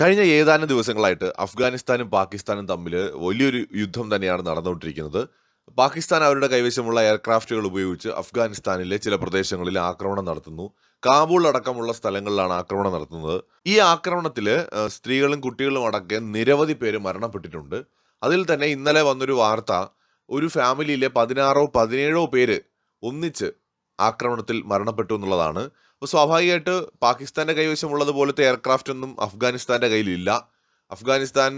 കഴിഞ്ഞ ഏതാനും ദിവസങ്ങളായിട്ട് അഫ്ഗാനിസ്ഥാനും പാകിസ്ഥാനും തമ്മിൽ വലിയൊരു യുദ്ധം തന്നെയാണ് നടന്നുകൊണ്ടിരിക്കുന്നത്. പാകിസ്ഥാൻ അവരുടെ കൈവശമുള്ള എയർക്രാഫ്റ്റുകൾ ഉപയോഗിച്ച് അഫ്ഗാനിസ്ഥാനിലെ ചില പ്രദേശങ്ങളിൽ ആക്രമണം നടത്തുന്നു. കാബൂൾ അടക്കമുള്ള സ്ഥലങ്ങളിലാണ് ആക്രമണം നടത്തുന്നത്. ഈ ആക്രമണത്തിൽ സ്ത്രീകളും കുട്ടികളും അടക്കം നിരവധി പേര് മരണപ്പെട്ടിട്ടുണ്ട്. അതിൽ തന്നെ ഇന്നലെ വന്നൊരു വാർത്ത, ഒരു ഫാമിലിയിലെ 16-17 പേര് ഒന്നിച്ച് ആക്രമണത്തിൽ മരണപ്പെട്ടു എന്നുള്ളതാണ്. അപ്പോൾ സ്വാഭാവികമായിട്ട് പാകിസ്ഥാന്റെ കൈവശമുള്ളത് പോലത്തെ എയർക്രാഫ്റ്റ് ഒന്നും അഫ്ഗാനിസ്ഥാന്റെ കയ്യിലില്ല. അഫ്ഗാനിസ്ഥാൻ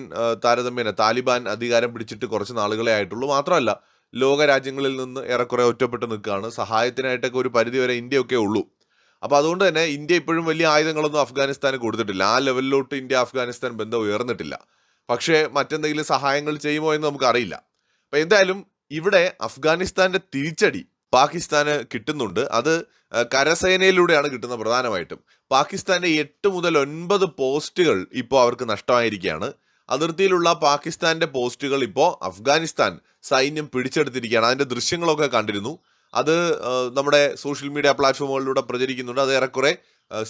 താരതമ്യേന താലിബാൻ അധികാരം പിടിച്ചിട്ട് കുറച്ച് നാളുകളെ ആയിട്ടുള്ളൂ. മാത്രമല്ല, ലോക രാജ്യങ്ങളിൽ നിന്ന് ഏറെക്കുറെ ഒറ്റപ്പെട്ട് നിൽക്കുകയാണ്. സഹായത്തിനായിട്ടൊക്കെ ഒരു പരിധിവരെ ഇന്ത്യയൊക്കെ ഉള്ളൂ. അപ്പോൾ അതുകൊണ്ട് തന്നെ ഇന്ത്യ ഇപ്പോഴും വലിയ ആയുധങ്ങളൊന്നും അഫ്ഗാനിസ്ഥാന് കൊടുത്തിട്ടില്ല. ആ ലെവലിലോട്ട് ഇന്ത്യ അഫ്ഗാനിസ്ഥാൻ ബന്ധം ഉയർന്നിട്ടില്ല. പക്ഷേ മറ്റെന്തെങ്കിലും സഹായങ്ങൾ ചെയ്യുമോ എന്ന് നമുക്കറിയില്ല. അപ്പോൾ എന്തായാലും ഇവിടെ അഫ്ഗാനിസ്ഥാന്റെ തിരിച്ചടി പാകിസ്ഥാന് കിട്ടുന്നുണ്ട്. അത് കരസേനയിലൂടെയാണ് കിട്ടുന്നത് പ്രധാനമായിട്ടും. പാകിസ്ഥാന്റെ 8 മുതൽ 9 പോസ്റ്റുകൾ ഇപ്പോൾ അവർക്ക് നഷ്ടമായിരിക്കുകയാണ്. അതിർത്തിയിലുള്ള പാകിസ്ഥാന്റെ പോസ്റ്റുകൾ ഇപ്പോൾ അഫ്ഗാനിസ്ഥാൻ സൈന്യം പിടിച്ചെടുത്തിരിക്കുകയാണ്. അതിന്റെ ദൃശ്യങ്ങളൊക്കെ കണ്ടിരുന്നു. അത് നമ്മുടെ സോഷ്യൽ മീഡിയ പ്ലാറ്റ്ഫോമുകളിലൂടെ പ്രചരിക്കുന്നുണ്ട്. അത് ഏറെക്കുറെ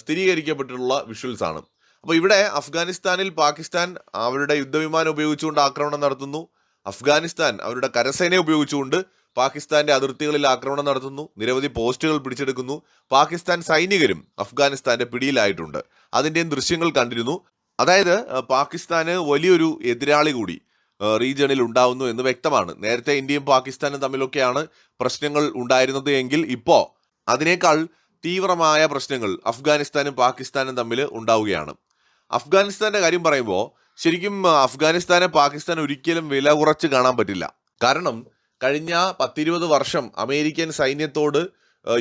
സ്ഥിരീകരിക്കപ്പെട്ടിട്ടുള്ള വിഷ്വൽസ് ആണ്. അപ്പോൾ ഇവിടെ അഫ്ഗാനിസ്ഥാനിൽ പാകിസ്ഥാൻ അവരുടെ യുദ്ധവിമാനം ഉപയോഗിച്ചുകൊണ്ട് ആക്രമണം നടത്തുന്നു. അഫ്ഗാനിസ്ഥാൻ അവരുടെ കരസേനയെ ഉപയോഗിച്ചുകൊണ്ട് പാകിസ്ഥാന്റെ അതിർത്തികളിൽ ആക്രമണം നടത്തുന്നു. നിരവധി പോസ്റ്റുകൾ പിടിച്ചെടുക്കുന്നു. പാകിസ്ഥാൻ സൈനികരും അഫ്ഗാനിസ്ഥാന്റെ പിടിയിലായിട്ടുണ്ട്. അതിൻ്റെയും ദൃശ്യങ്ങൾ കണ്ടിരുന്നു. അതായത് പാകിസ്ഥാന് വലിയൊരു എതിരാളി കൂടി റീജിയണിൽ ഉണ്ടാവുന്നു എന്ന് വ്യക്തമാണ്. നേരത്തെ ഇന്ത്യയും പാകിസ്ഥാനും തമ്മിലൊക്കെയാണ് പ്രശ്നങ്ങൾ ഉണ്ടായിരുന്നത് എങ്കിൽ ഇപ്പോൾ അതിനേക്കാൾ തീവ്രമായ പ്രശ്നങ്ങൾ അഫ്ഗാനിസ്ഥാനും പാകിസ്ഥാനും തമ്മിൽ ഉണ്ടാവുകയാണ്. അഫ്ഗാനിസ്ഥാന്റെ കാര്യം പറയുമ്പോൾ ശരിക്കും അഫ്ഗാനിസ്ഥാനെ പാകിസ്ഥാൻ ഒരിക്കലും വില കുറച്ച് കാണാൻ പറ്റില്ല. കാരണം കഴിഞ്ഞ 10-20 വർഷം അമേരിക്കൻ സൈന്യത്തോട്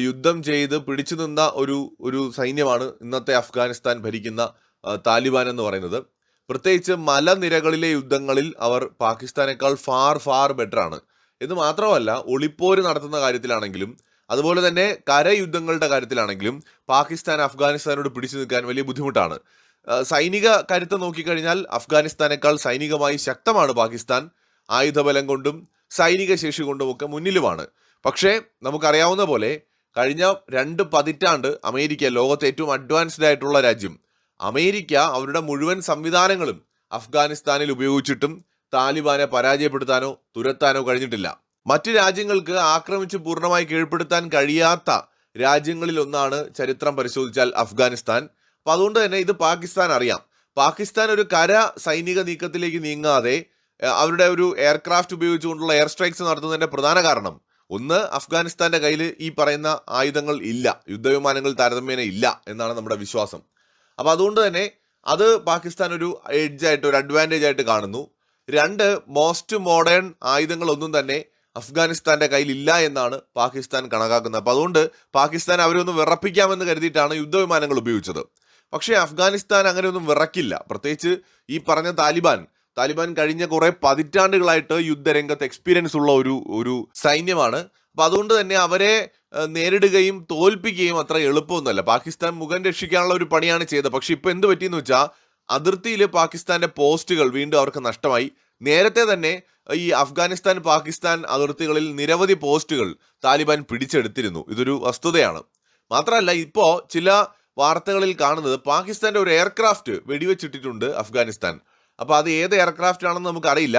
യുദ്ധം ചെയ്ത് പിടിച്ചു നിന്ന ഒരു സൈന്യമാണ് ഇന്നത്തെ അഫ്ഗാനിസ്ഥാൻ ഭരിക്കുന്ന താലിബാൻ എന്ന് പറയുന്നത്. പ്രത്യേകിച്ച് മലനിരകളിലെ യുദ്ധങ്ങളിൽ അവർ പാകിസ്ഥാനേക്കാൾ ഫാർ ബെറ്ററാണ്. എന്ന് മാത്രമല്ല, ഒളിപ്പോര് നടത്തുന്ന കാര്യത്തിലാണെങ്കിലും അതുപോലെ തന്നെ കരയുദ്ധങ്ങളുടെ കാര്യത്തിലാണെങ്കിലും പാകിസ്ഥാൻ അഫ്ഗാനിസ്ഥാനോട് പിടിച്ചു നിൽക്കാൻ വലിയ ബുദ്ധിമുട്ടാണ്. സൈനിക കരുത്ത് നോക്കിക്കഴിഞ്ഞാൽ അഫ്ഗാനിസ്ഥാനേക്കാൾ സൈനികമായി ശക്തമാണ് പാകിസ്ഥാൻ. ആയുധബലം കൊണ്ടും സൈനിക ശേഷി കൊണ്ടുമൊക്കെ മുന്നിലുമാണ്. പക്ഷേ നമുക്കറിയാവുന്ന പോലെ കഴിഞ്ഞ 2 പതിറ്റാണ്ട് അമേരിക്ക, ലോകത്തെ ഏറ്റവും അഡ്വാൻസ്ഡ് ആയിട്ടുള്ള രാജ്യം, അമേരിക്ക അവരുടെ മുഴുവൻ സംവിധാനങ്ങളും അഫ്ഗാനിസ്ഥാനിൽ ഉപയോഗിച്ചിട്ടും താലിബാനെ പരാജയപ്പെടുത്താനോ തുരത്താനോ കഴിഞ്ഞിട്ടില്ല. മറ്റു രാജ്യങ്ങൾക്ക് ആക്രമിച്ച് പൂർണ്ണമായി കീഴ്പ്പെടുത്താൻ കഴിയാത്ത രാജ്യങ്ങളിൽ ഒന്നാണ് ചരിത്രം പരിശോധിച്ചാൽ അഫ്ഗാനിസ്ഥാൻ. അപ്പം അതുകൊണ്ട് തന്നെ ഇത് പാകിസ്ഥാൻ അറിയാം. പാകിസ്ഥാൻ ഒരു കര സൈനിക നീക്കത്തിലേക്ക് നീങ്ങാതെ അവരുടെ ഒരു എയർക്രാഫ്റ്റ് ഉപയോഗിച്ചുകൊണ്ടുള്ള എയർ സ്ട്രൈക്സ് നടത്തുന്നതിന്റെ പ്രധാന കാരണം, ഒന്ന്, അഫ്ഗാനിസ്ഥാന്റെ കയ്യിൽ ഈ പറയുന്ന ആയുധങ്ങൾ ഇല്ല, യുദ്ധവിമാനങ്ങൾ താരതമ്യേന ഇല്ല എന്നാണ് നമ്മുടെ വിശ്വാസം. അപ്പം അതുകൊണ്ട് തന്നെ അത് പാകിസ്ഥാൻ ഒരു എഡ്ജായിട്ട്, ഒരു അഡ്വാൻറ്റേജ് ആയിട്ട് കാണുന്നു. 2, മോസ്റ്റ് മോഡേൺ ആയുധങ്ങളൊന്നും തന്നെ അഫ്ഗാനിസ്ഥാന്റെ കയ്യിൽ ഇല്ല എന്നാണ് പാകിസ്ഥാൻ കണക്കാക്കുന്നത്. അപ്പം അതുകൊണ്ട് പാകിസ്ഥാൻ അവരൊന്ന് വിറപ്പിക്കാമെന്ന് കരുതിയിട്ടാണ് യുദ്ധവിമാനങ്ങൾ ഉപയോഗിച്ചത്. പക്ഷേ അഫ്ഗാനിസ്ഥാൻ അങ്ങനെയൊന്നും വിറക്കില്ല. പ്രത്യേകിച്ച് ഈ പറഞ്ഞ താലിബാൻ കഴിഞ്ഞ കുറെ പതിറ്റാണ്ടുകളായിട്ട് യുദ്ധരംഗത്ത് എക്സ്പീരിയൻസ് ഉള്ള ഒരു സൈന്യമാണ്. അപ്പം അതുകൊണ്ട് തന്നെ അവരെ നേരിടുകയും തോൽപ്പിക്കുകയും അത്ര എളുപ്പമൊന്നുമല്ല. പാകിസ്ഥാൻ മുഖം രക്ഷിക്കാനുള്ള ഒരു പണിയാണ് ചെയ്തത്. പക്ഷെ ഇപ്പൊ എന്ത് പറ്റിയെന്ന് വെച്ചാൽ അതിർത്തിയിൽ പാകിസ്ഥാന്റെ പോസ്റ്റുകൾ വീണ്ടും അവർക്ക് നഷ്ടമായി. നേരത്തെ തന്നെ ഈ അഫ്ഗാനിസ്ഥാൻ പാകിസ്ഥാൻ അതിർത്തികളിൽ നിരവധി പോസ്റ്റുകൾ താലിബാൻ പിടിച്ചെടുത്തിരുന്നു. ഇതൊരു വസ്തുതയാണ്. മാത്രമല്ല, ഇപ്പോൾ ചില വാർത്തകളിൽ കാണുന്നത് പാകിസ്ഥാന്റെ ഒരു എയർക്രാഫ്റ്റ് വെടിവെച്ചിട്ടിട്ടുണ്ട് അഫ്ഗാനിസ്ഥാൻ. അപ്പോൾ അത് ഏത് എയർക്രാഫ്റ്റ് ആണെന്ന് നമുക്കറിയില്ല.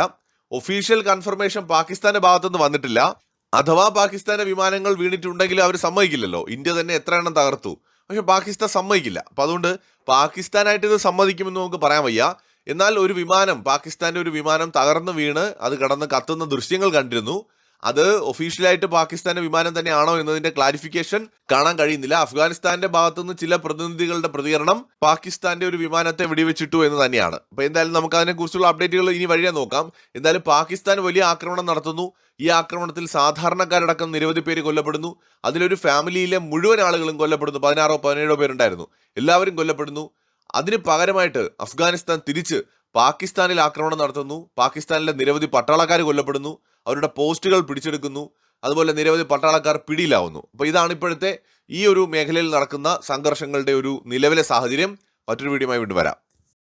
ഒഫീഷ്യൽ കൺഫർമേഷൻ പാകിസ്ഥാന്റെ ഭാഗത്തുനിന്ന് വന്നിട്ടില്ല. അഥവാ പാകിസ്ഥാന്റെ വിമാനങ്ങൾ വീണിട്ടുണ്ടെങ്കിൽ അവർ സമ്മതിക്കില്ലല്ലോ. ഇന്ത്യ തന്നെ എത്ര എണ്ണം തകർത്തു, പക്ഷെ പാകിസ്ഥാൻ സമ്മതിക്കില്ല. അപ്പം അതുകൊണ്ട് പാകിസ്ഥാനായിട്ട് ഇത് സമ്മതിക്കുമെന്ന് നമുക്ക് പറയാൻ വയ്യ. എന്നാൽ പാകിസ്ഥാന്റെ ഒരു വിമാനം തകർന്ന് വീണ് അത് കടന്ന് കത്തുന്ന ദൃശ്യങ്ങൾ കണ്ടിരുന്നു. അത് ഒഫീഷ്യലായിട്ട് പാകിസ്ഥാന്റെ വിമാനം തന്നെയാണോ എന്നതിന്റെ ക്ലാരിഫിക്കേഷൻ കാണാൻ കഴിയുന്നില്ല. അഫ്ഗാനിസ്ഥാന്റെ ഭാഗത്തുനിന്ന് ചില പ്രതിനിധികളുടെ പ്രതികരണം പാകിസ്ഥാന്റെ ഒരു വിമാനത്തെ വെടിവെച്ചിട്ടു എന്ന് തന്നെയാണ്. അപ്പൊ എന്തായാലും നമുക്ക് അതിനെക്കുറിച്ചുള്ള അപ്ഡേറ്റുകൾ ഇനി വഴിയെ നോക്കാം. എന്തായാലും പാകിസ്ഥാൻ വലിയ ആക്രമണം നടത്തുന്നു. ഈ ആക്രമണത്തിൽ സാധാരണക്കാരടക്കം നിരവധി പേര് കൊല്ലപ്പെടുന്നു. അതിലൊരു ഫാമിലിയിലെ മുഴുവൻ ആളുകളും കൊല്ലപ്പെടുന്നു. 16-17 പേരുണ്ടായിരുന്നു. എല്ലാവരും കൊല്ലപ്പെടുന്നു. അതിന് പകരമായിട്ട് അഫ്ഗാനിസ്ഥാൻ തിരിച്ച് പാകിസ്ഥാനിൽ ആക്രമണം നടത്തുന്നു. പാകിസ്ഥാനിലെ നിരവധി പട്ടാളക്കാർ കൊല്ലപ്പെടുന്നു. അവരുടെ പോസ്റ്റുകൾ പിടിച്ചെടുക്കുന്നു. അതുപോലെ നിരവധി പട്ടാളക്കാർ പിടിയിലാവുന്നു. അപ്പോൾ ഇതാണ് ഇപ്പോഴത്തെ ഈ ഒരു മേഖലയിൽ നടക്കുന്ന സംഘർഷങ്ങളുടെ ഒരു നിലവിലെ സാഹചര്യം. മറ്റൊരു വീഡിയോയുമായി വീണ്ടും വരാം.